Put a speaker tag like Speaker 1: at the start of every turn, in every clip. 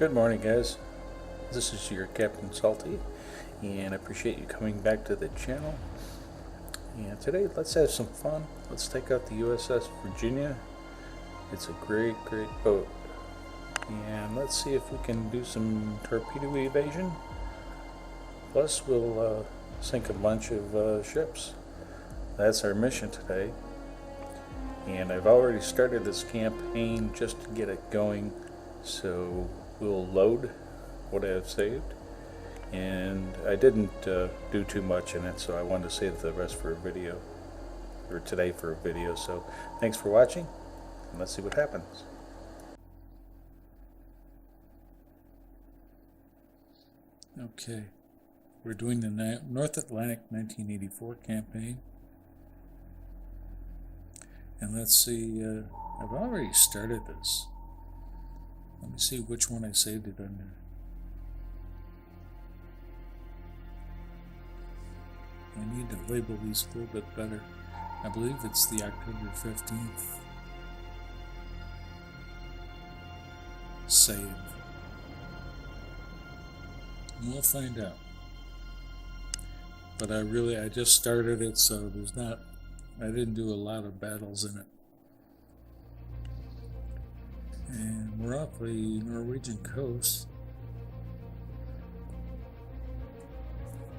Speaker 1: Good morning, guys. This is your Captain Salty, and I appreciate you coming back to the channel. And today, let's have some fun. Let's take out the USS Virginia. It's a great boat. And let's see if we can do some torpedo evasion. Plus, we'll sink a bunch of ships. That's our mission today. And I've already started this campaign just to get it going. So we'll load what I have saved, and I didn't do too much in it, so I wanted to save the rest for a video, or today for a video. So thanks for watching, and let's see what happens. Okay, we're doing the North Atlantic 1984 campaign, and let's see, I've already started this. Let me see which one I saved it under. I need to label these a little bit better. I believe it's the October 15th save. And we'll find out. But I just started it, so I didn't do a lot of battles in it. And we're off the Norwegian coast.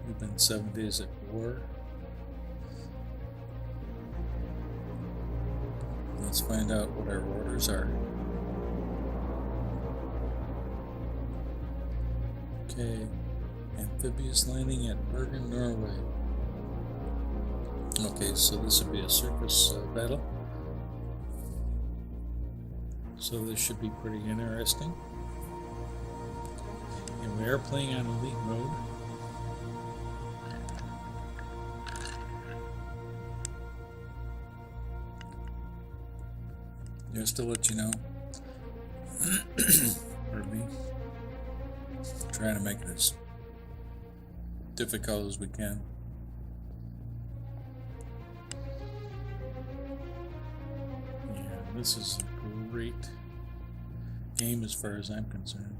Speaker 1: We've been 7 days at war. Let's find out what our orders are. Okay, amphibious landing at Bergen, Norway. Okay, so this would be a surface battle. So this should be pretty interesting. And we are playing on elite mode. Just to let you know, pardon me, trying to make it as difficult as we can. Yeah, this is a great game as far as I'm concerned.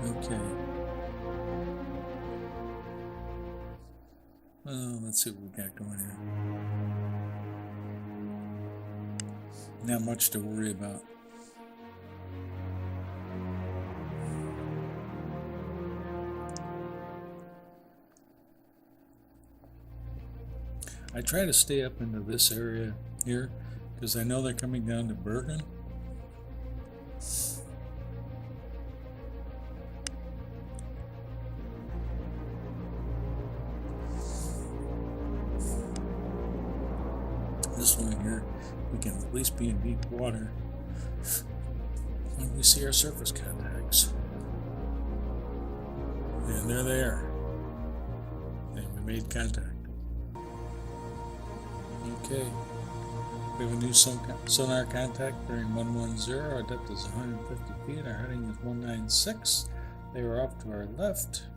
Speaker 1: Okay. Well, let's see what we got going here. Not much to worry about. I try to stay up into this area here because I know they're coming down to Bergen. This one here, we can at least be in deep water when we see our surface contacts. And there they are. And we made contact. Okay. We have a new sonar contact bearing 110. Our depth is 150 feet. Our heading is 196. They were off to our left.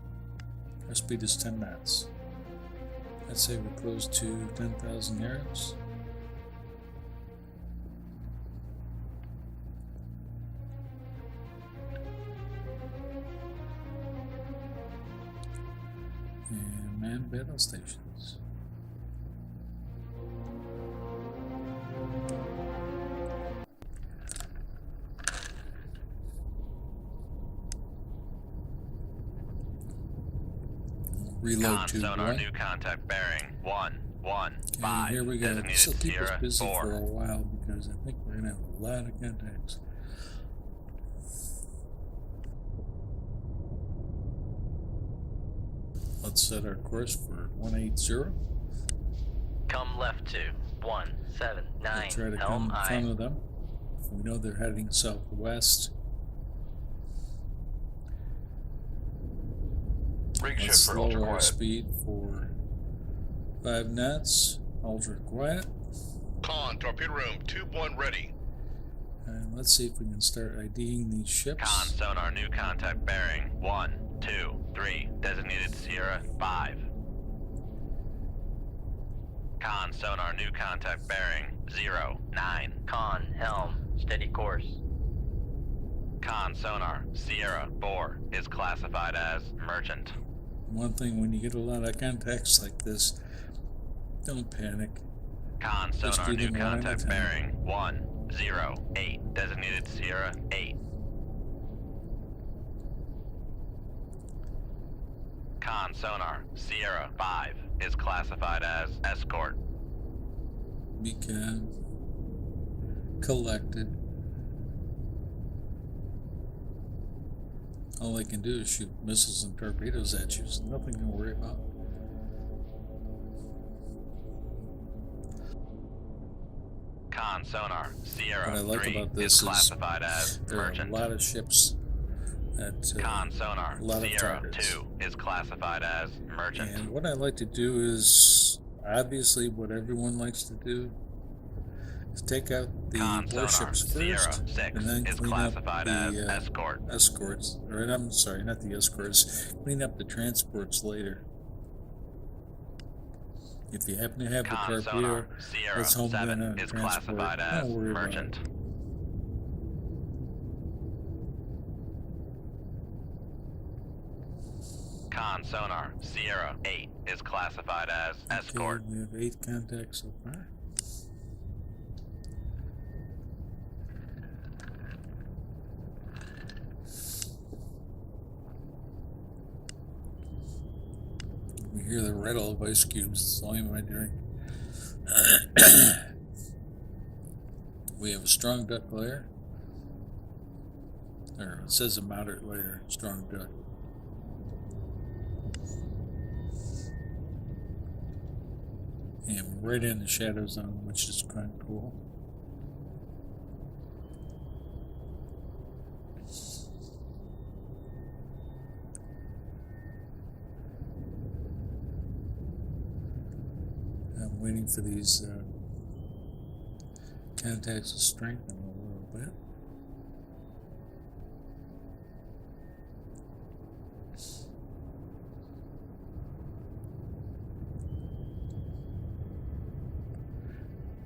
Speaker 1: Our speed is 10 knots. Let's say we're close to 10,000 yards. And manned battle stations. Reload to
Speaker 2: sonar new contact bearing 115.
Speaker 1: Okay, here we go. This will keep us
Speaker 2: Sierra
Speaker 1: busy
Speaker 2: 4.
Speaker 1: for a while because I think we're going to have a lot of contacts. Let's set our course for 180.
Speaker 2: Come left to 179.
Speaker 1: We'll try to come in front of them. We know they're heading southwest. Let's lower our speed for 5 knots. Ultra quiet.
Speaker 3: Con, torpedo room, tube 1 ready.
Speaker 1: And let's see if we can start IDing these ships.
Speaker 2: Con sonar new contact bearing 123. Designated Sierra 5. Con sonar new contact bearing 09. Con helm steady course. Con sonar, Sierra 4 is classified as merchant.
Speaker 1: One thing, when you get a lot of contacts like this, don't panic.
Speaker 2: Con
Speaker 1: Just
Speaker 2: sonar,
Speaker 1: do
Speaker 2: new
Speaker 1: them one at a
Speaker 2: contact
Speaker 1: time.
Speaker 2: bearing 108, designated Sierra 8. Con sonar, Sierra 5 is classified as escort.
Speaker 1: Be calm, collected. All I can do is shoot missiles and torpedoes at you, so nothing to worry about.
Speaker 2: Con sonar, Sierra
Speaker 1: What I like
Speaker 2: 3
Speaker 1: about this
Speaker 2: is
Speaker 1: is
Speaker 2: classified as
Speaker 1: there are a
Speaker 2: merchant.
Speaker 1: lot of ships that
Speaker 2: Con sonar,
Speaker 1: a lot of
Speaker 2: Sierra
Speaker 1: targets.
Speaker 2: 2 is classified as merchant.
Speaker 1: And what I like to do is, obviously what everyone likes to do, is take out the
Speaker 2: Con sonar,
Speaker 1: warships
Speaker 2: Sierra
Speaker 1: first,
Speaker 2: 6
Speaker 1: and then
Speaker 2: is
Speaker 1: clean up
Speaker 2: classified as
Speaker 1: the
Speaker 2: escort.
Speaker 1: escorts. Or I'm sorry, not the escorts. Clean up the transports later. If you happen to have the
Speaker 2: Con
Speaker 1: torpedo,
Speaker 2: sonar, Sierra
Speaker 1: let's home run
Speaker 2: 7
Speaker 1: on a
Speaker 2: is
Speaker 1: transport.
Speaker 2: classified as
Speaker 1: Don't worry
Speaker 2: merchant.
Speaker 1: about it.
Speaker 2: Con sonar, Sierra 8 is classified as escort.
Speaker 1: Okay, we have 8 contacts so far. We hear the rattle of ice cubes. It's the only my drink. We have a strong duck layer. Or it says a moderate layer, strong duck. And we're right in the shadow zone, which is kind of cool. I'm waiting for these contacts to strengthen a little bit.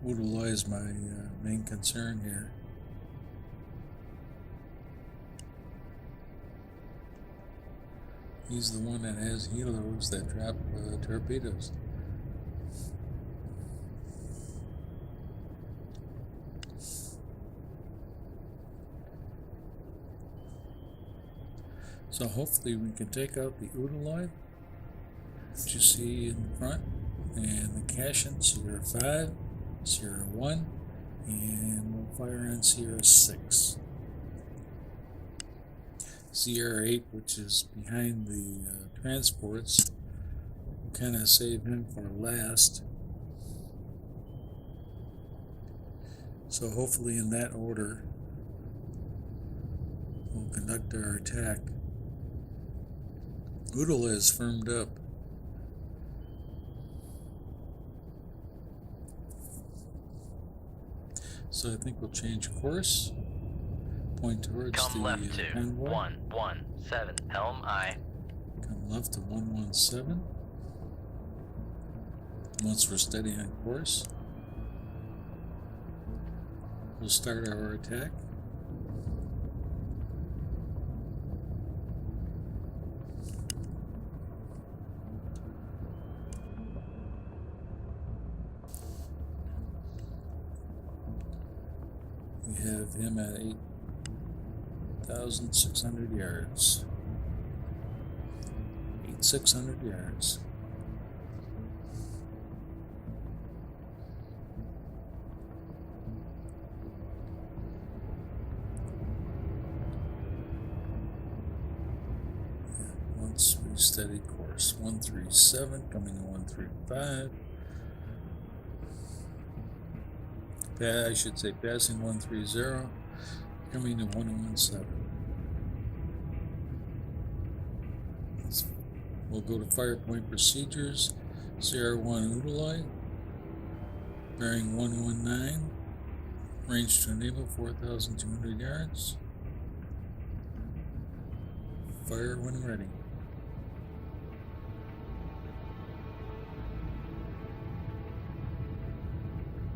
Speaker 1: Udaloi is my main concern here. He's the one that has helos that drop torpedoes. So hopefully we can take out the Udaloi that you see in the front, and the Cashin, Sierra 5, Sierra 1, and we'll fire on Sierra 6. Sierra 8, which is behind the transports, we'll kind of save him for last. So hopefully in that order, we'll conduct our attack. Udaloi is firmed up. So I think we'll change course. Point towards
Speaker 2: Come
Speaker 1: the
Speaker 2: left to
Speaker 1: convoy.
Speaker 2: 117, helm aye.
Speaker 1: Come left to 117. Once we're steady on course, we'll start our attack. We have him at 8,600 yards. 8,600 yards. Once we steady course, 137 coming to 135. I should say passing 130, coming to 117. We'll go to fire point procedures. Sierra 1 Udaloi, bearing 119, range to enable 4,200 yards. Fire when ready.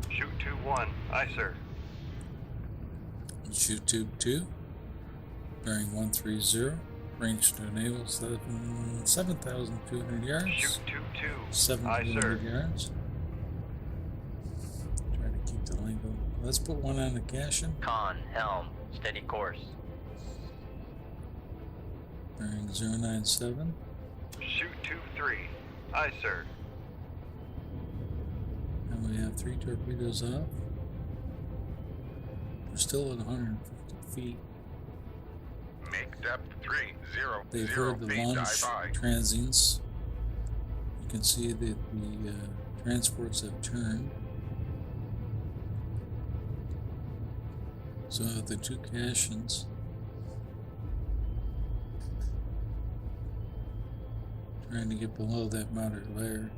Speaker 4: Shoot 2-1. Aye, sir.
Speaker 1: Shoot tube 2. Bearing 130. Range to enable 7,200 yards.
Speaker 4: Shoot 2-2.
Speaker 1: 7,200 yards. Try to keep the lingo. Let's put one on the cash-in.
Speaker 5: Con, helm, steady course.
Speaker 1: Bearing 097.
Speaker 4: Shoot 2-3. Aye, sir.
Speaker 1: And we have 3 torpedoes off. We're still at 150 feet.
Speaker 3: Make depth 300
Speaker 1: They've heard the
Speaker 3: feet.
Speaker 1: launch
Speaker 3: Dive by.
Speaker 1: transients. You can see that the transports have turned. So the 2 cash-ins. Trying to get below that moderate layer.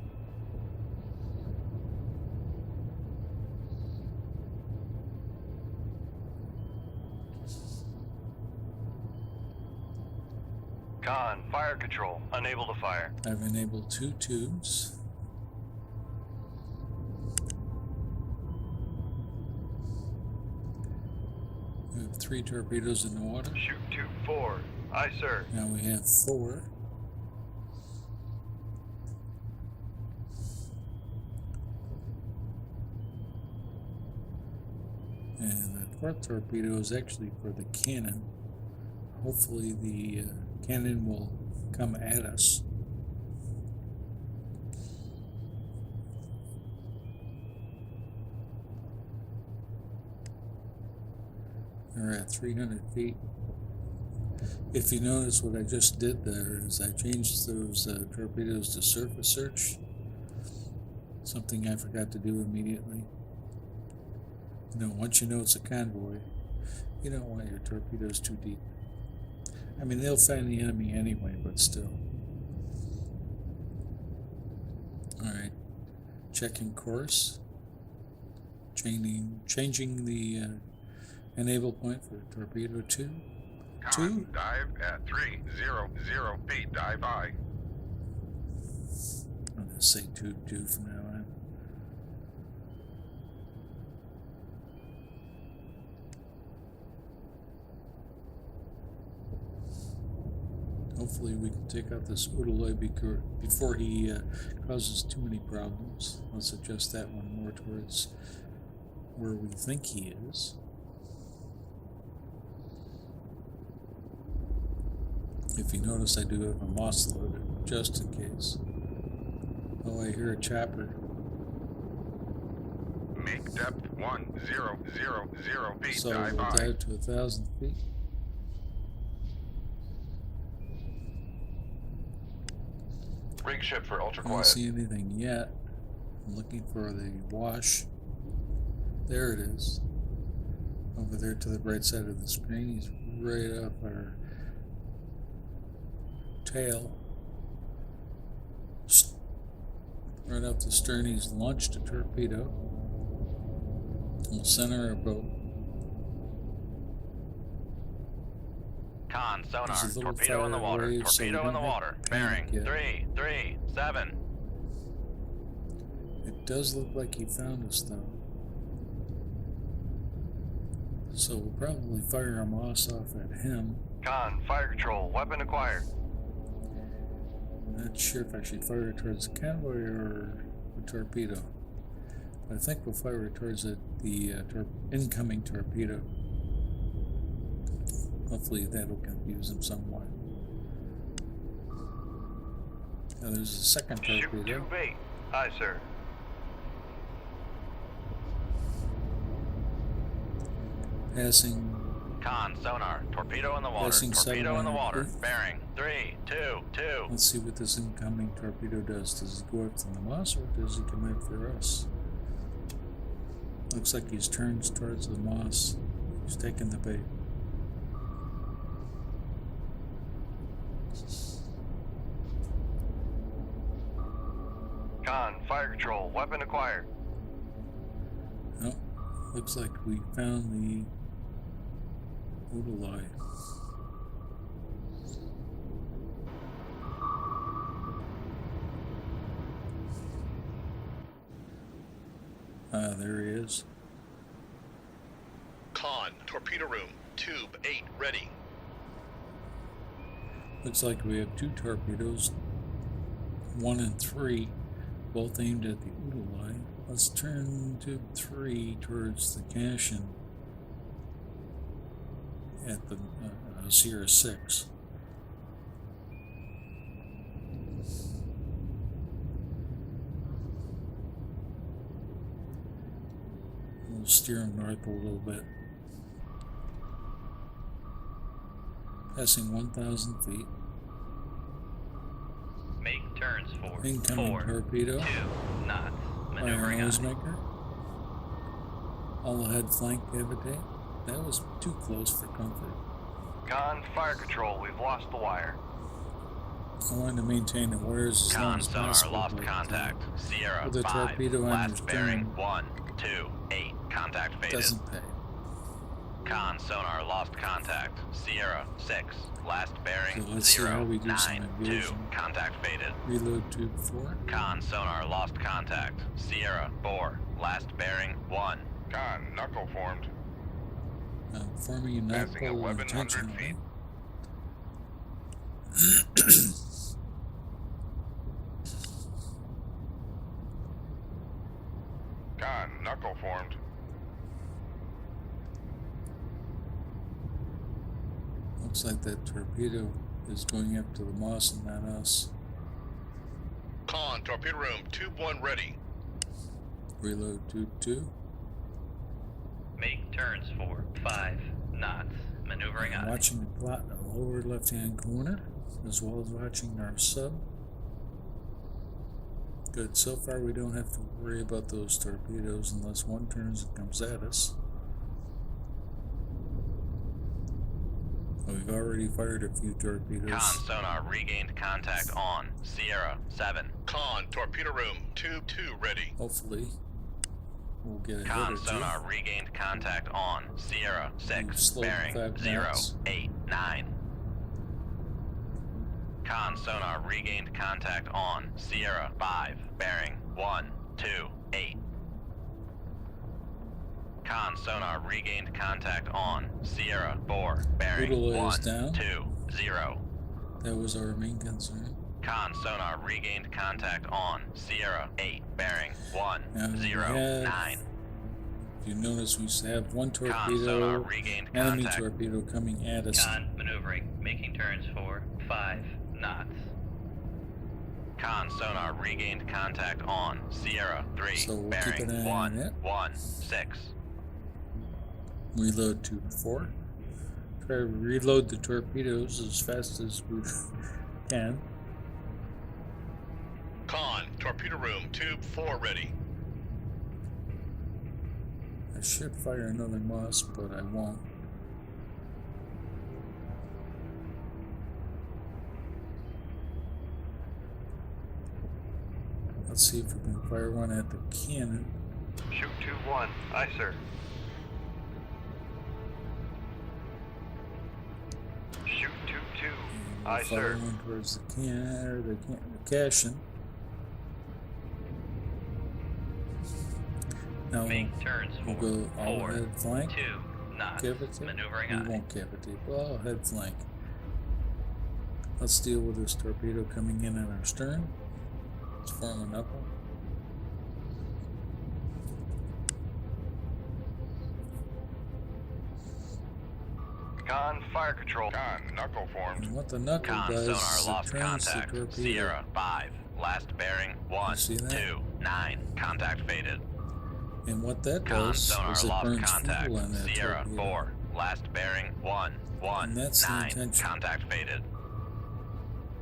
Speaker 4: Con, fire control. Unable to fire.
Speaker 1: I've enabled 2 tubes. We have 3 torpedoes in the water.
Speaker 4: Shoot 2-4. Aye, sir.
Speaker 1: Now we have 4. And the 4th torpedo is actually for the cannon. Hopefully the cannon will come at us. We're at 300 feet. If you notice what I just did there is I changed those torpedoes to surface search. Something I forgot to do immediately. You know, once you know it's a convoy, you don't want your torpedoes too deep. I mean, they'll find the enemy anyway, but still. Alright, checking course. Changing the enable point for torpedo 2.
Speaker 3: Con, dive at 300 feet. Dive by.
Speaker 1: I'm going to say 2 from now on. Hopefully we can take out this Udaloy before he causes too many problems. Let's adjust that one more towards where we think he is. If you notice, I do have a moss loaded, just in case. Oh, I hear a chopper.
Speaker 3: Make depth 100 feet.
Speaker 1: So
Speaker 3: Dive
Speaker 1: we'll
Speaker 3: by.
Speaker 1: dive to 1,000 feet.
Speaker 4: Rig ship for ultra
Speaker 1: I don't
Speaker 4: quiet.
Speaker 1: see anything yet. I'm looking for the wash. There it is. Over there to the right side of the screen. He's right off our tail. Right off the stern, he's launched a torpedo. We'll center our boat.
Speaker 2: Con, sonar,
Speaker 1: There's a little
Speaker 2: torpedo in the
Speaker 1: fire
Speaker 2: water,
Speaker 1: wave, so we
Speaker 2: torpedo in
Speaker 1: don't
Speaker 2: the
Speaker 1: have
Speaker 2: water,
Speaker 1: to
Speaker 2: bearing
Speaker 1: panic yet.
Speaker 2: 337.
Speaker 1: It does look like he found us, though. So we'll probably fire our moss off at him.
Speaker 4: Con, fire control. Weapon acquired.
Speaker 1: I'm not sure if I should fire it towards the convoy or the torpedo. But I think we'll fire it towards the incoming torpedo. Hopefully that'll confuse him somewhat. Now there's a second
Speaker 4: Shoot
Speaker 1: torpedo.
Speaker 4: 2-bait. Aye, sir.
Speaker 1: Passing.
Speaker 2: Con, sonar, torpedo in the water,
Speaker 1: Passing
Speaker 2: torpedo in the
Speaker 1: 700
Speaker 2: water,
Speaker 1: feet.
Speaker 2: bearing 322.
Speaker 1: Let's see what this incoming torpedo does. Does he go after the moss or does he come after us? Looks like he's turned towards the moss. He's taking the bait.
Speaker 4: Con, fire control. Weapon acquired.
Speaker 1: Oh, looks like we found the Udaloy. There he is.
Speaker 3: Con, torpedo room, tube 8 ready.
Speaker 1: Looks like we have 2 torpedoes, 1 and 3, both aimed at the OODA line. Let's turn tube 3 towards the Cashin at the Sierra 6. We'll steer them north a little bit. Passing 1,000 feet.
Speaker 5: Make turns for
Speaker 1: Incoming
Speaker 5: 4,
Speaker 1: torpedo.
Speaker 5: 2 knots.
Speaker 1: Fire
Speaker 5: Maneuvering on.
Speaker 1: noisemaker. All ahead flank cavitate. That was too close for comfort.
Speaker 4: Con, fire control, we've lost the wire.
Speaker 1: I wanted to maintain the wires as long
Speaker 2: Con
Speaker 1: as
Speaker 2: sonar
Speaker 1: possible.
Speaker 2: lost
Speaker 1: but,
Speaker 2: contact. Sierra
Speaker 1: with a
Speaker 2: 5.
Speaker 1: torpedo on your
Speaker 2: Last bearing
Speaker 1: stern.
Speaker 2: 1, 2, 8. Contact faded.
Speaker 1: Doesn't pay.
Speaker 2: Con sonar lost contact. Sierra 6. Last bearing
Speaker 1: Okay, let's see
Speaker 2: 0,
Speaker 1: how we do some
Speaker 2: 9, 2.
Speaker 1: aviation.
Speaker 2: Contact faded.
Speaker 1: Reload tube 4.
Speaker 2: Con sonar lost contact. Sierra 4. Last bearing 1.
Speaker 3: Con, knuckle formed.
Speaker 1: Forming a
Speaker 3: Passing
Speaker 1: knuckle
Speaker 3: 1,100
Speaker 1: intentionally.
Speaker 3: feet. Con, knuckle formed.
Speaker 1: Looks like that torpedo is going up to the Moss and not us.
Speaker 3: Con, torpedo room, tube 1 ready.
Speaker 1: Reload tube 2.
Speaker 5: Make turns for 5 knots. Maneuvering
Speaker 1: I'm
Speaker 5: on.
Speaker 1: watching the plot in the lower left hand corner, as well as watching our sub. Good, so far we don't have to worry about those torpedoes unless one turns and comes at us. We've already fired a few torpedoes.
Speaker 2: Con sonar regained contact on. Sierra 7.
Speaker 3: Con, torpedo room, tube 2 ready.
Speaker 1: Hopefully, we'll get a hit or
Speaker 2: Con
Speaker 1: two.
Speaker 2: sonar regained contact on. Sierra 6.
Speaker 1: slowed
Speaker 2: Bearing
Speaker 1: 5
Speaker 2: 0,
Speaker 1: knots.
Speaker 2: 8, 9. Con sonar regained contact on. Sierra 5. Bearing 1, 2, 8. Con sonar regained contact on. Sierra 4. Bearing
Speaker 1: OODA is
Speaker 2: 1,
Speaker 1: down.
Speaker 2: 2, 0.
Speaker 1: That was our main concern.
Speaker 2: Con sonar regained contact on. Sierra 8. Bearing 1,
Speaker 1: Now,
Speaker 2: 0,
Speaker 1: we have-
Speaker 2: 9.
Speaker 1: If you notice, we have one
Speaker 2: Con sonar
Speaker 1: torpedo,
Speaker 2: regained
Speaker 1: enemy
Speaker 2: contact.
Speaker 1: torpedo coming at us.
Speaker 5: Con maneuvering. Making turns for 5 knots.
Speaker 2: Con sonar regained contact on. Sierra 3.
Speaker 1: So we'll keep
Speaker 2: Bearing
Speaker 1: an eye
Speaker 2: 1,
Speaker 1: on it.
Speaker 2: 1, 6.
Speaker 1: Reload tube 4. Try to reload the torpedoes as fast as we can.
Speaker 3: Con, torpedo room, tube 4 ready.
Speaker 1: I should fire another Moss, but I won't. Let's see if we can fire one at the cannon.
Speaker 4: Shoot 2-1. Aye, sir. Shoot 2-2.
Speaker 1: And
Speaker 4: Aye,
Speaker 1: we'll fire
Speaker 4: sir.
Speaker 1: one towards the cannon or the Cashin. Now
Speaker 5: Make turns
Speaker 1: we'll
Speaker 5: for
Speaker 1: go all
Speaker 5: 4,
Speaker 1: ahead flank.
Speaker 5: 2 knots.
Speaker 1: Cavitate.
Speaker 5: Maneuvering
Speaker 1: We
Speaker 5: on.
Speaker 1: won't cavitate. Well, head flank. Let's deal with this torpedo coming in on our stern. Let's form a knuckle.
Speaker 4: Con, fire control.
Speaker 3: Con, knuckle formed.
Speaker 1: And what the knuckle
Speaker 2: Con
Speaker 1: does is
Speaker 2: sonar lost
Speaker 1: it turns the
Speaker 2: contact.
Speaker 1: torpedo.
Speaker 2: Sierra 5. Last bearing 1,
Speaker 1: see
Speaker 2: 2,
Speaker 1: that?
Speaker 2: 9. Contact faded.
Speaker 1: And what that
Speaker 2: Con
Speaker 1: does
Speaker 2: sonar
Speaker 1: is it
Speaker 2: lost
Speaker 1: burns
Speaker 2: contact.
Speaker 1: fuel on that
Speaker 2: Sierra
Speaker 1: torpedo.
Speaker 2: 4. Last bearing 1, 1,
Speaker 1: And that's the
Speaker 2: 9.
Speaker 1: intention.
Speaker 2: Contact faded.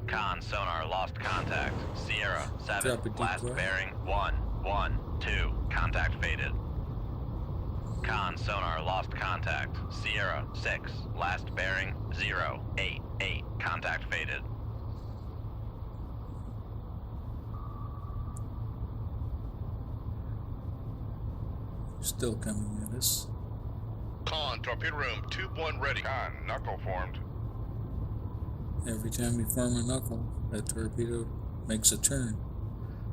Speaker 2: Con sonar lost contact. Sierra 7.
Speaker 1: Drop a
Speaker 2: Last
Speaker 1: decoy.
Speaker 2: bearing 1, 1, 2. Contact faded. Con sonar lost contact. Sierra 6. Last bearing 0, 8, 8. Contact faded.
Speaker 1: Still coming at us.
Speaker 3: Con, torpedo room, tube 1 ready. Con, knuckle formed.
Speaker 1: Every time we form a knuckle, that torpedo makes a turn,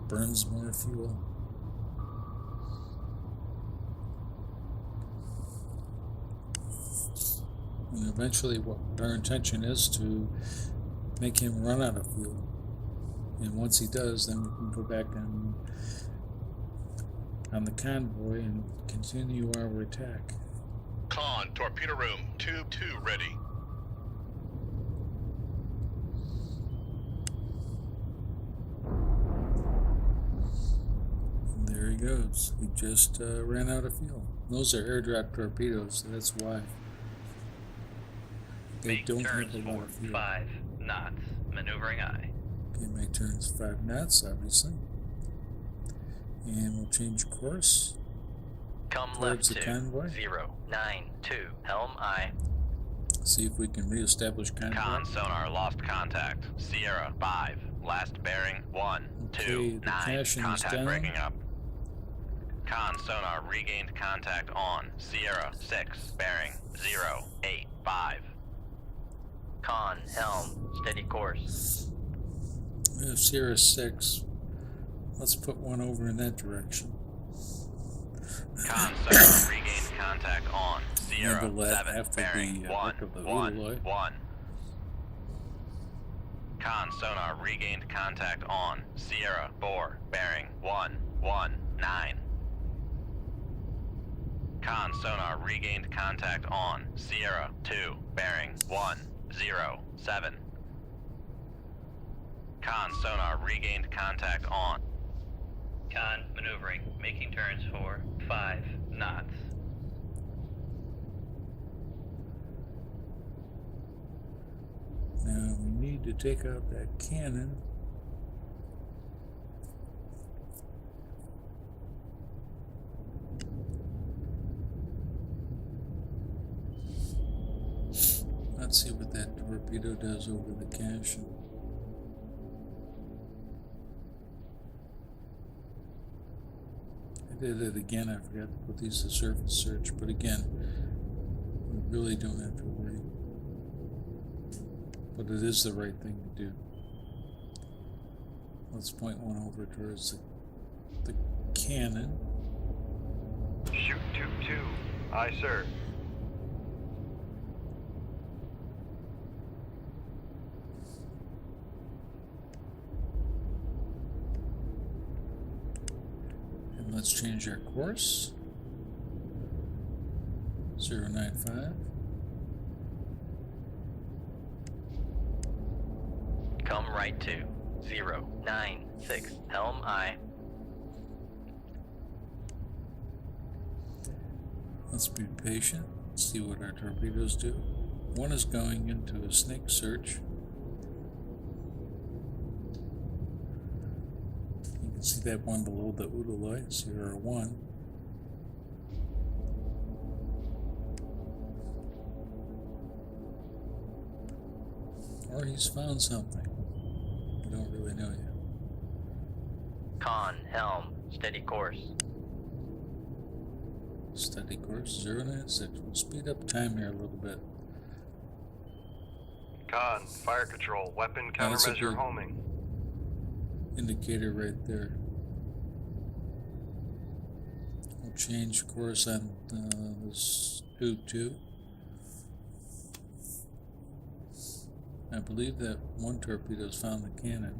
Speaker 1: burns more fuel. And eventually what our intention is to make him run out of fuel. And once he does, then we can go back on the convoy and continue our attack.
Speaker 3: Con, torpedo room, tube 2 ready.
Speaker 1: And there he goes. He just ran out of fuel. Those are airdrop torpedoes, so that's why. They
Speaker 5: Make
Speaker 1: don't
Speaker 5: turns
Speaker 1: have a lot
Speaker 5: for
Speaker 1: of fuel.
Speaker 5: 5 knots. Maneuvering aye.
Speaker 1: Okay, make turns 5 knots, obviously. And we'll change course.
Speaker 2: Come
Speaker 1: Towards
Speaker 2: left
Speaker 1: the
Speaker 2: to
Speaker 1: convoy.
Speaker 2: 092. Helm aye.
Speaker 1: See if we can reestablish convoy.
Speaker 2: Con sonar lost contact. Sierra 5. Last bearing 1
Speaker 1: Okay,
Speaker 2: 2
Speaker 1: the
Speaker 2: 9.
Speaker 1: caching is
Speaker 2: Contact
Speaker 1: down.
Speaker 2: breaking up. Con sonar regained contact on Sierra 6. Bearing 085. Con helm steady course.
Speaker 1: We have Sierra 6. Let's put one over in that direction.
Speaker 2: Con sonar regained contact on Sierra
Speaker 1: Handle that
Speaker 2: 7.
Speaker 1: after
Speaker 2: Bearing
Speaker 1: the
Speaker 2: 1
Speaker 1: work of the
Speaker 2: 1
Speaker 1: Uloy.
Speaker 2: 1. Con sonar regained contact on Sierra 4. Bearing 1 1 9. Con sonar regained contact on Sierra 2. Bearing 1 0 7. Con sonar regained contact on.
Speaker 5: Con maneuvering. Making turns for 5 knots.
Speaker 1: Now we need to take out that cannon. Let's see what that torpedo does over the cache. I did it again. I forgot to put these to surface search, but again, we really don't have to worry. But it is the right thing to do. Let's point one over towards the cannon.
Speaker 4: Shoot tube 2. Aye, sir.
Speaker 1: And let's change our course. 095.
Speaker 2: Come right to 096. Helm aye.
Speaker 1: Let's be patient, see what our torpedoes do. One is going into a snake search. You can see that one below the Udaloy, 01. Or he's found something. We don't really know yet.
Speaker 2: Con helm steady course.
Speaker 1: Steady course, 096. We'll speed up time here a little bit.
Speaker 4: Con, fire control, weapon
Speaker 1: that's a
Speaker 4: countermeasure
Speaker 1: good-
Speaker 4: homing.
Speaker 1: Indicator right there. We'll change course on this tube 2. I believe that one torpedo's found the cannon.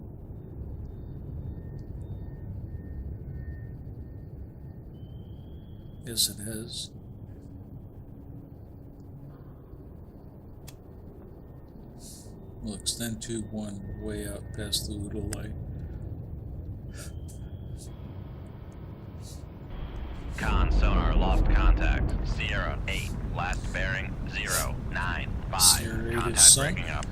Speaker 1: Yes, it has. We'll extend tube 1 way out past the little light.
Speaker 2: Con sonar lost contact. Sierra 8. Last bearing 095.
Speaker 1: Sierra 8 is
Speaker 2: Contact
Speaker 1: sunk.
Speaker 2: breaking up.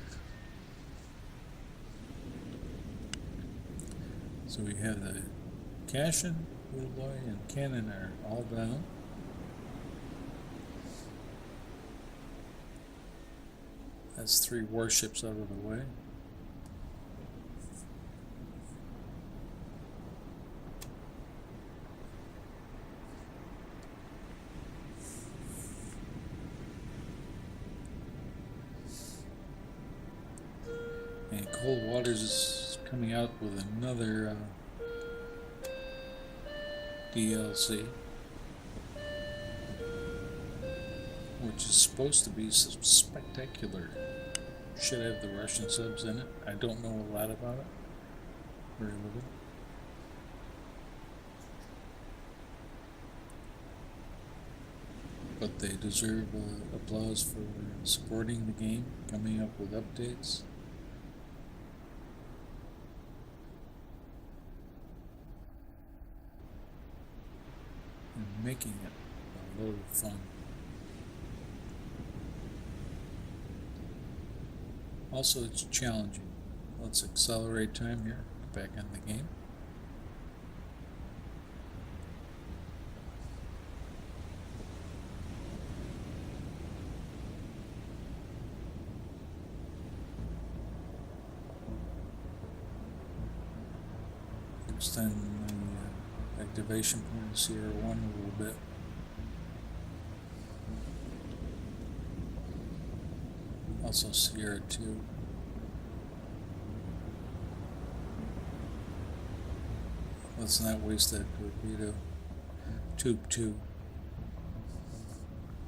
Speaker 1: So we have the Cashin, Uloy, and Cannon are all down. That's 3 warships out of the way. And Cold Waters is coming out with another DLC, which is supposed to be spectacular. should have the Russian subs in it. I don't know a lot about it. Very little. But they deserve applause for supporting the game, coming up with updates. And making it a load of fun. Also, it's challenging. Let's accelerate time here. Get back in the game. Extend the activation point of Sierra 1 a little bit. Also Sierra 2. Let's not waste that torpedo. Tube 2.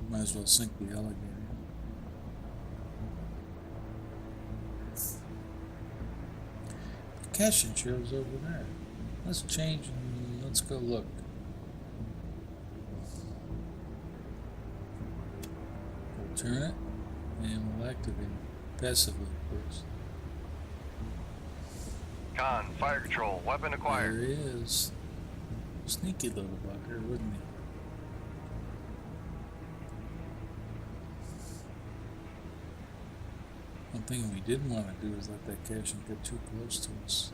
Speaker 1: Might as well sink the alligator. The Cashin show's over there. Let's change and let's go look. We'll turn it and we'll activate it passively, of course.
Speaker 4: Con, fire control, weapon acquired.
Speaker 1: There he is. Sneaky little fucker, wouldn't he? One thing we didn't want to do is let that Cashin get too close to us.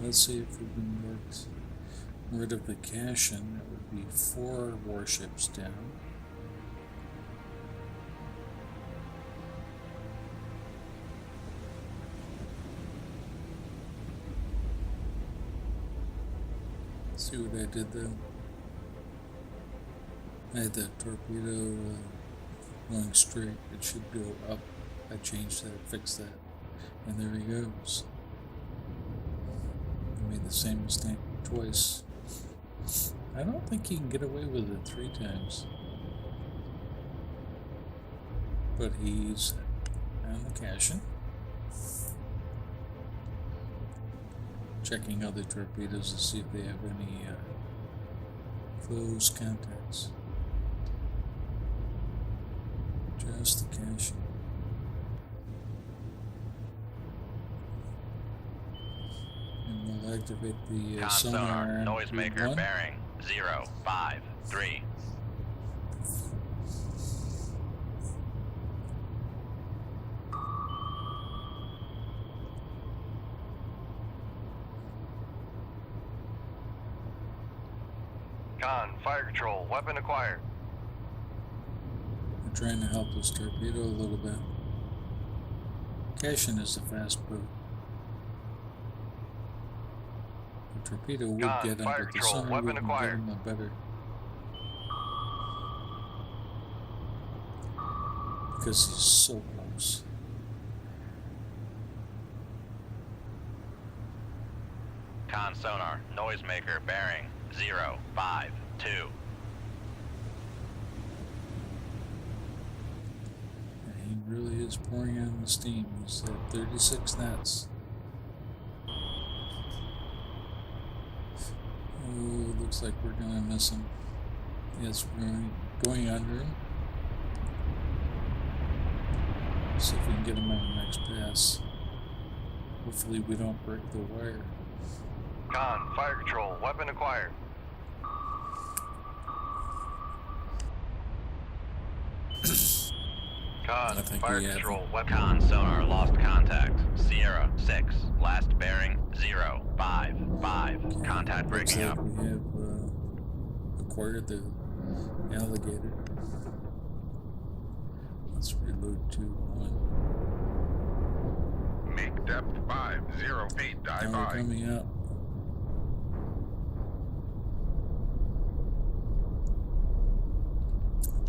Speaker 1: Let's see if we can get rid of the Cashin. That would be 4 warships down. Let's see what I did there. I had that torpedo going straight. It should go up. I changed that, fixed that, and there he goes. Made the same mistake twice. I don't think he can get away with it 3 times. But he's on the Cashin. Checking other torpedoes to see if they have any close contacts. Just the Cashin. Activate the
Speaker 2: Con
Speaker 1: sonar
Speaker 2: noisemaker
Speaker 1: one.
Speaker 2: bearing 053.
Speaker 4: Con, fire control, weapon acquired.
Speaker 1: I'm trying to help this torpedo a little bit. Cashin is a fast boat. The torpedo would
Speaker 4: Con,
Speaker 1: get him,
Speaker 4: fire
Speaker 1: but the
Speaker 4: control,
Speaker 1: sonar
Speaker 4: weapon
Speaker 1: wouldn't get
Speaker 4: acquired.
Speaker 1: him a better. Because he's so close.
Speaker 2: Con sonar noisemaker bearing 052.
Speaker 1: And he really is pouring on the steam. He's at 36 knots. Oh, looks like we're gonna miss him. Yes, we're going under him. See if we can get him on the next pass. Hopefully we don't break the wire.
Speaker 4: Con, fire control, weapon acquired. Con,
Speaker 1: I think
Speaker 4: fire
Speaker 1: we have
Speaker 4: control, weapon.
Speaker 2: Con sonar lost contact. Sierra 6. Last bearing 055. Contact
Speaker 1: Looks
Speaker 2: breaking
Speaker 1: like
Speaker 2: up.
Speaker 1: we have acquired the alligator. Let's reload to 1.
Speaker 3: Make depth 50 feet. Dive
Speaker 1: Now we're
Speaker 3: by.
Speaker 1: coming up.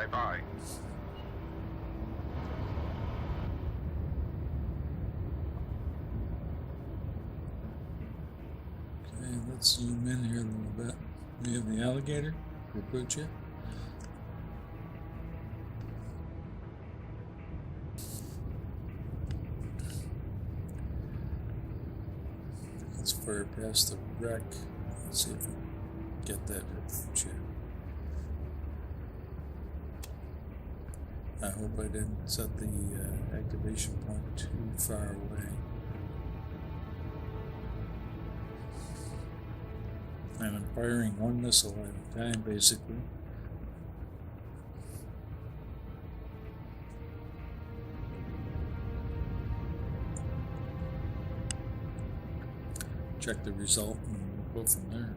Speaker 3: dive I.
Speaker 1: Okay, let's zoom in here a little bit. We have the alligator, Kombucha. It's far past the wreck. Let's see if we can get that Kombucha. I hope I didn't set the activation point too far away. And I'm firing one missile at a time, basically. Check the result and we'll go from there.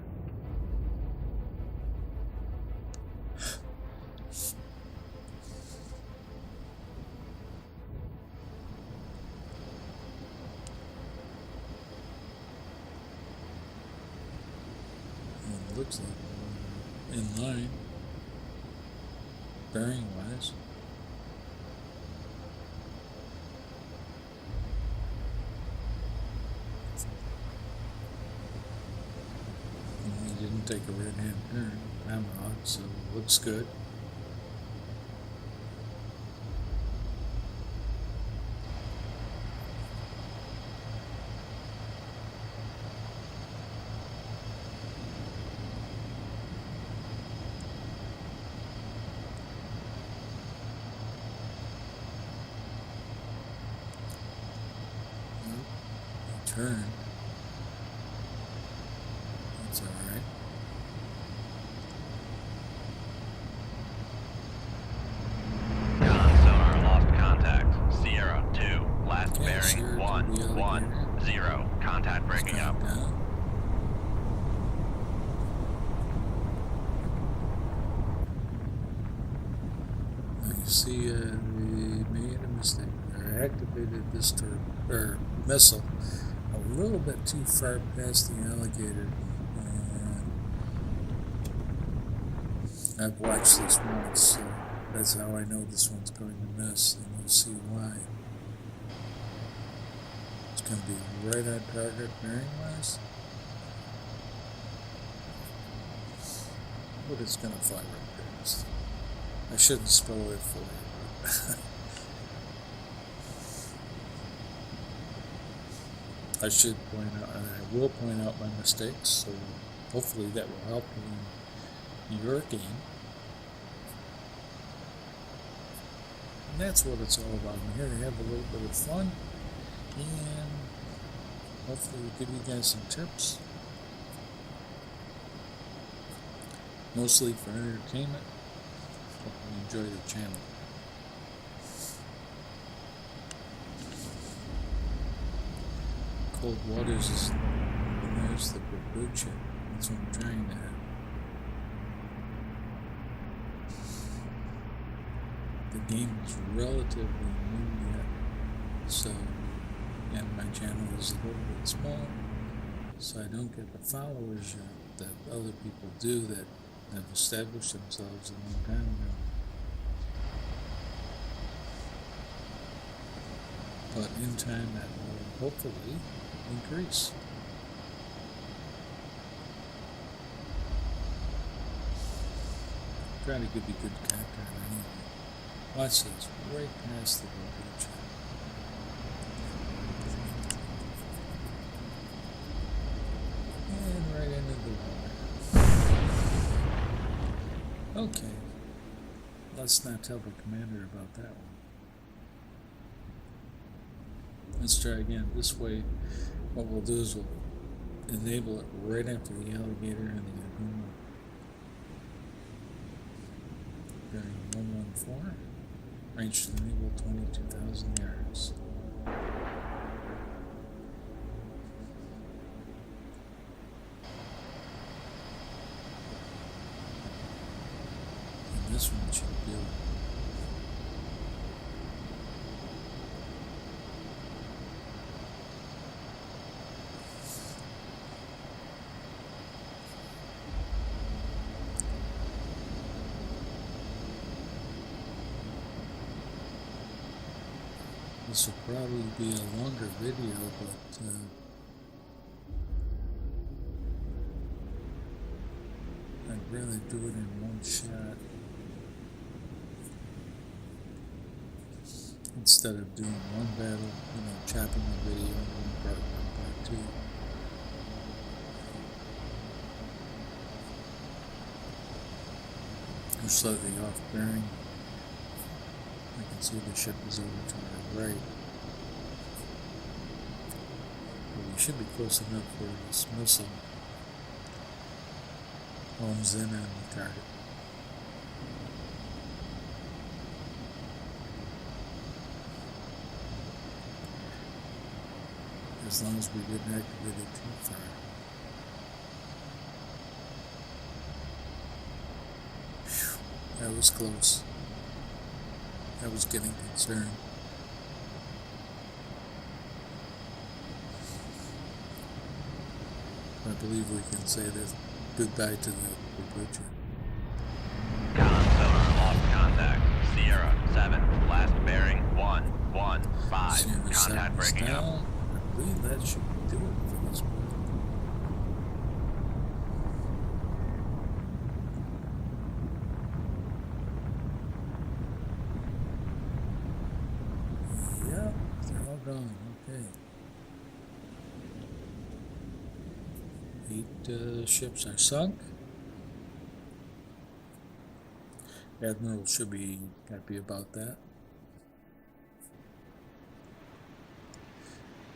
Speaker 1: And it looks like we're in line, bearing wise. Didn't take a right-hand turn. I'm on, so it looks good. Turn. That's all right.
Speaker 2: Sonar lost contact. Sierra 2, last
Speaker 1: Okay,
Speaker 2: bearing
Speaker 1: Sierra
Speaker 2: 1,
Speaker 1: to the
Speaker 2: 1,
Speaker 1: alligator.
Speaker 2: 0. Contact breaking up.
Speaker 1: Down. You see, we made a mistake. I activated this missile a little bit too far past the alligator. I've watched this once, so that's how I know this one's going to miss, and you'll see why. It's going to be right on target bearing-wise, but it's going to fly right past. I shouldn't spoil it for you. I should point out, and I will point out my mistakes, so hopefully that will help you in your game. And that's what it's all about. I'm here to have a little bit of fun, and hopefully give you guys some tips. Mostly for entertainment. Hope you enjoy the channel. Cold waters is, there's the kombucha. That's what I'm trying to have. The game is relatively new yet, so, and my channel is a little bit small, so I don't get the followers yet that other people do that have established themselves a long time ago. But in time that will hopefully increase. Try to give you good content anyway. Watch this, right past the kombucha. And right into the water. Okay. Let's not tell the commander about that one. Let's try again. This way, what we'll do is we'll enable it right after the alligator and the Aguma. Bearing 114. Range to enable 22,000 yards. And this one should be able. This will probably be a longer video, but I'd rather do it in one shot instead of doing one battle, chopping the video in one part 1, part 2. We're slightly off bearing. I can see the ship is over to our right. But we should be close enough where this missile homes in on the target. As long as we didn't activate it too far. Whew, that was close. I was getting concerned. I believe we can say this goodbye to the butcher.
Speaker 2: Con sonar lost contact. Sierra 7, last bearing 115.
Speaker 1: Sierra
Speaker 2: Contact
Speaker 1: 7 is
Speaker 2: breaking up.
Speaker 1: down. I believe that should do it for this one. Yeah, they're all gone. Okay. 8 ships are sunk. Admiral should be happy about that.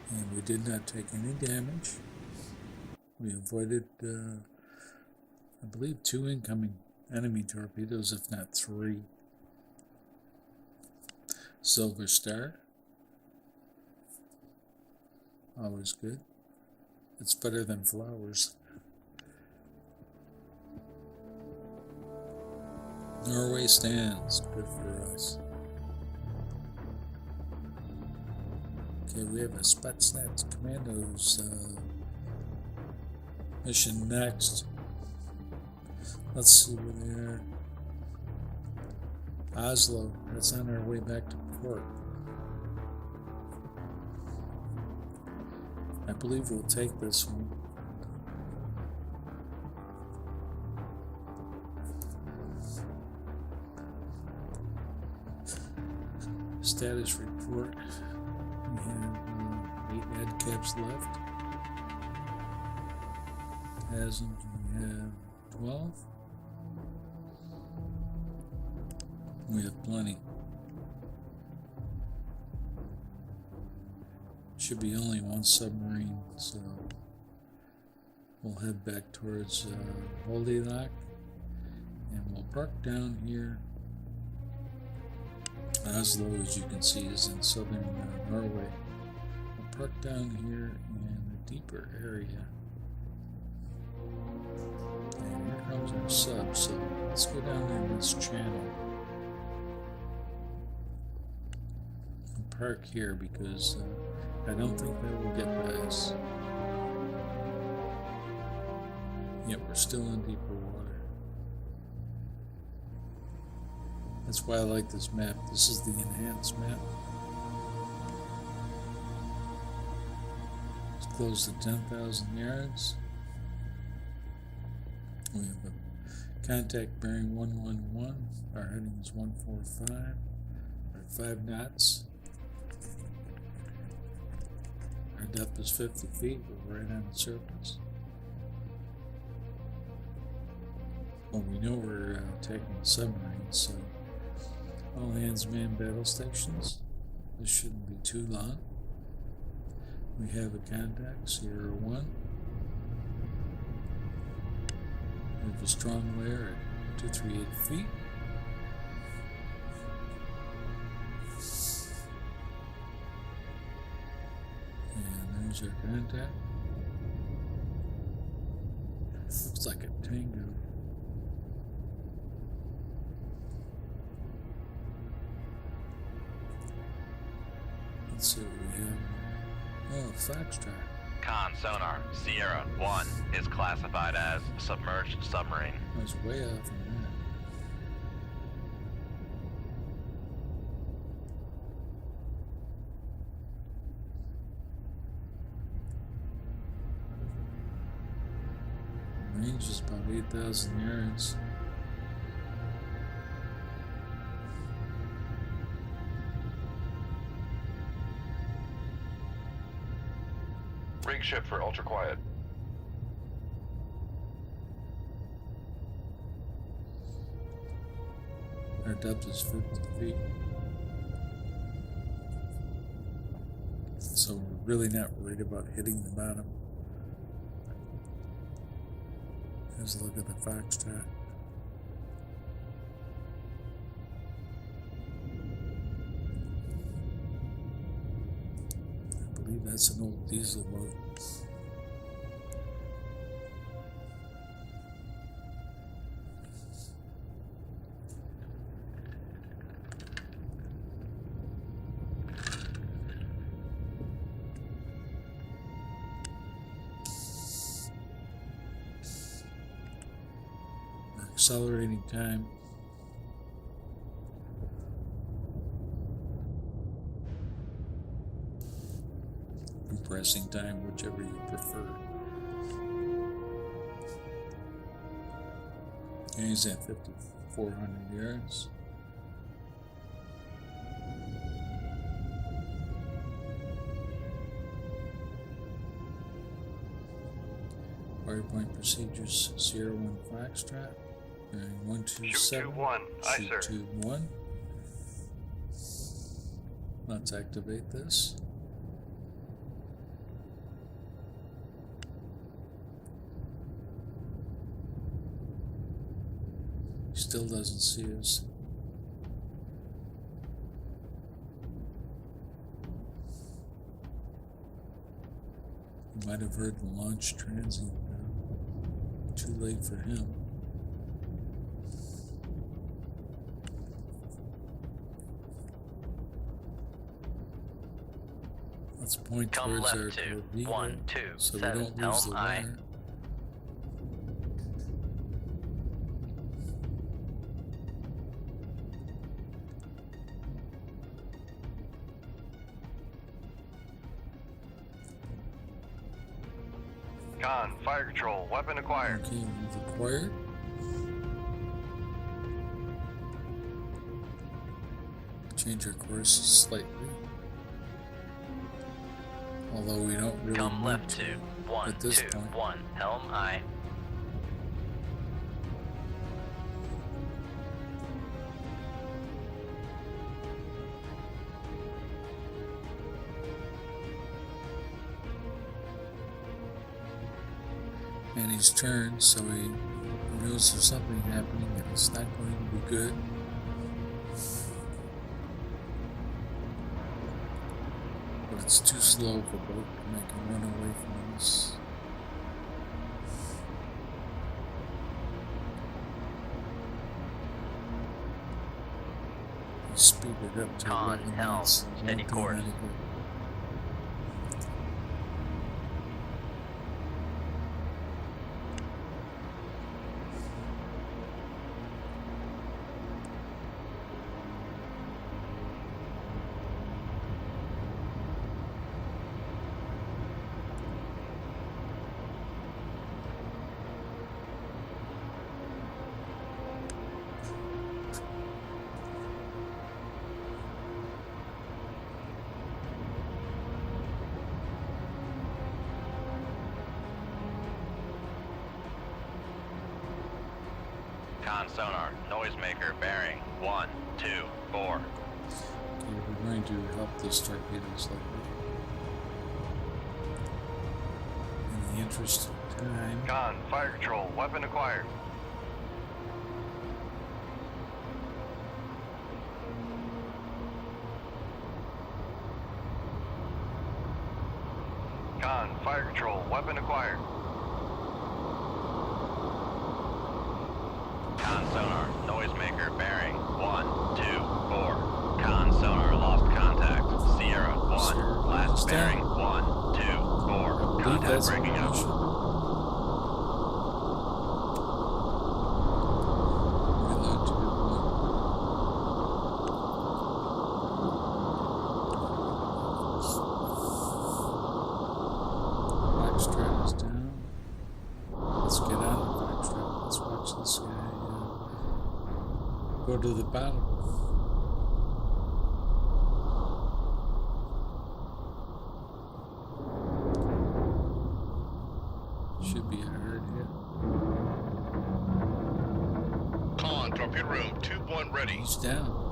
Speaker 1: And we did not take any damage. We avoided, I believe, 2 incoming enemy torpedoes, if not 3. Silver Star. Always good. It's better than flowers. Norway stands. Good for us. Okay, we have a Spetsnaz Commandos mission next. Let's see where they are. Oslo. That's on our way back to port. I believe we'll take this one. Status report. We have 8 ad caps left. Hasn't, we have 12. We have plenty. Should be only one submarine, so we'll head back towards Holy Lock, and we'll park down here. Oslo, as you can see, is in southern Norway. We'll park down here in a deeper area. And here comes our sub, so let's go down in this channel. And park here because I don't think that will get by us. Yet we're still in deeper water. That's why I like this map. This is the enhanced map. It's close to 10,000 yards. We have a contact bearing 111. Our heading is 145. Or 5 knots. Our depth is 50 feet. We're right on the surface. Well, we know we're taking a submarine, so all hands man battle stations. This shouldn't be too long. We have a contact, Sierra 1. We have a strong layer at 238 feet. And there's our contact. Looks like a tango. Let's see what we have. Oh, Foxtrot.
Speaker 2: Con sonar, Sierra 1 is classified as submerged submarine.
Speaker 1: I was way off on that. range is about 8,000 yards.
Speaker 3: Rig ship for ultra quiet.
Speaker 1: Our depth is 50 feet. So we're really not worried about hitting the bottom. Here's a look at the Foxtrot. I believe that's an old diesel boat. Accelerating time. Compressing time, whichever you prefer. And he's at 5,400 yards. Firepoint procedures: Sierra 1 Foxtrot. Bearing 127.
Speaker 4: Shoot 2-1. Aye,
Speaker 1: Shoot
Speaker 4: sir.
Speaker 1: 2-1. Let's activate this. He still doesn't see us. You might have heard the launch transient. Too late for him. Let's point
Speaker 5: Come
Speaker 1: towards
Speaker 5: left
Speaker 1: our
Speaker 5: to
Speaker 1: torpedo so we
Speaker 5: 127,
Speaker 1: don't lose the
Speaker 5: helm aye.
Speaker 1: wire.
Speaker 4: Con, fire control, weapon acquired.
Speaker 1: Okay, we've acquired. Change our course slightly. Although we don't really
Speaker 5: Come
Speaker 1: need
Speaker 5: left
Speaker 1: to
Speaker 5: to
Speaker 1: at this point.
Speaker 5: 121, helm aye.
Speaker 1: And he's turned, so he knows there's something happening and it's not going to be good. But it's too slow for boat to make him run away from us. He speeded up to
Speaker 5: Con,
Speaker 1: 11
Speaker 5: helm,
Speaker 1: knots.
Speaker 5: steady
Speaker 1: Won't do
Speaker 5: course.
Speaker 1: any good.
Speaker 2: Con sonar, noisemaker bearing 124.
Speaker 1: Okay, we're going to help this torpedo slightly. In the interest of time.
Speaker 4: Con, fire control, weapon acquired. Con, fire control, weapon acquired.
Speaker 2: Con sonar, noisemaker bearing 124. Con sonar lost contact. Sierra 1, last bearing 124.
Speaker 1: believe
Speaker 2: Contact
Speaker 1: that's
Speaker 2: breaking up.
Speaker 1: information. Reload to Foxtrot is down. Let's get out of
Speaker 6: go to the bottom. Should be a hard hit.
Speaker 3: Con, torpedo room, tube 1 ready.
Speaker 6: He's down.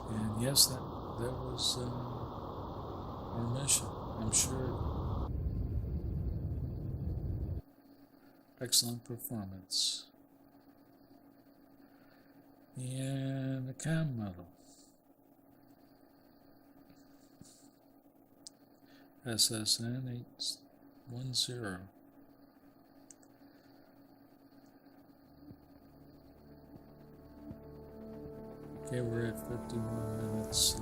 Speaker 6: And yes, that was our mission. I'm sure. Excellent performance. And the COM model. SSN 810. Okay, we're at 51 minutes.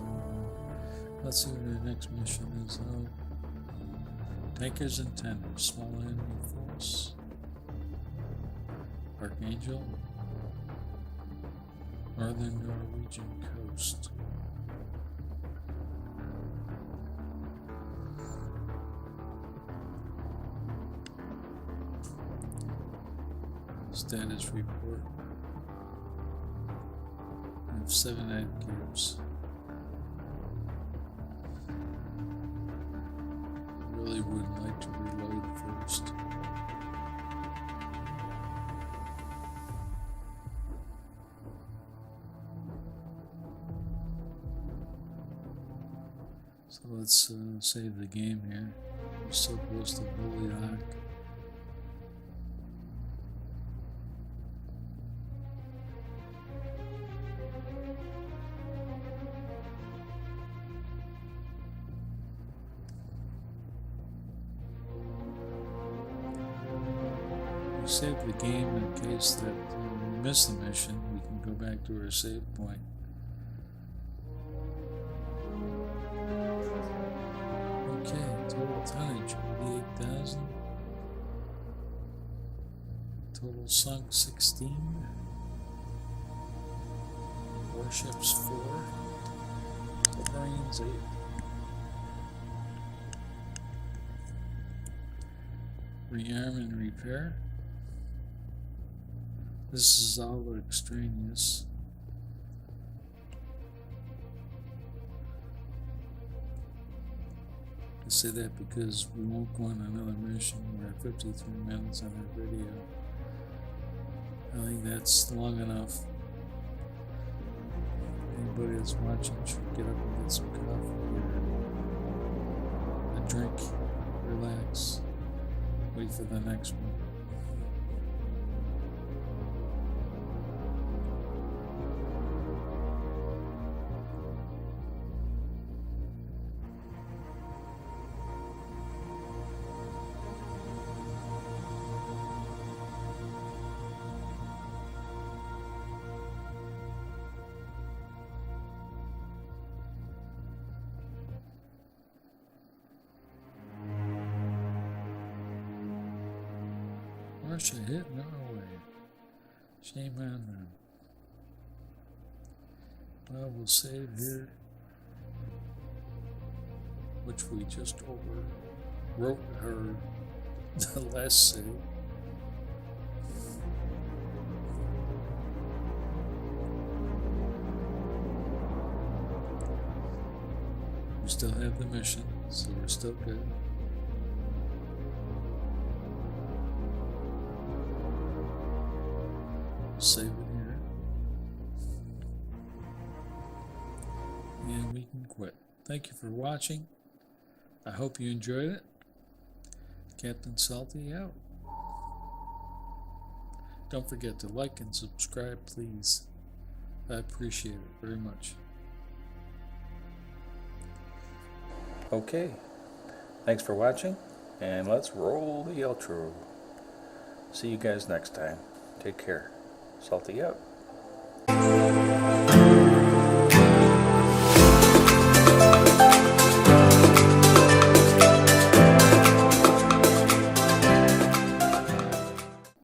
Speaker 6: Let's see what our next mission is. Tankers and tenders, small enemy force. Archangel, northern Norwegian coast. Status report. I have 7 navigators. Really would like to reload first. So let's save the game here. We're so close to Bully Rock. Save the game in case that we miss the mission. We can go back to our save point. Okay, total tonnage 88,000. Total sunk 16. Warships 4. Marines 8. Rearm and repair. This is all extraneous. I say that because we won't go on another mission. We're at 53 minutes on our video. I think that's long enough. Anybody that's watching should get up and get some coffee or a drink, relax, wait for the next one. Russia hit Norway. Shame on them. Well, we'll save here, which we just wrote her the last save. We still have the mission, so we're still good. Save it here. And we can quit. Thank you for watching. I hope you enjoyed it. Captain Salty out. Don't forget to like and subscribe, please. I appreciate it very much.
Speaker 1: Okay, thanks for watching, and let's roll the outro. See you guys next time. Take care. Salty out.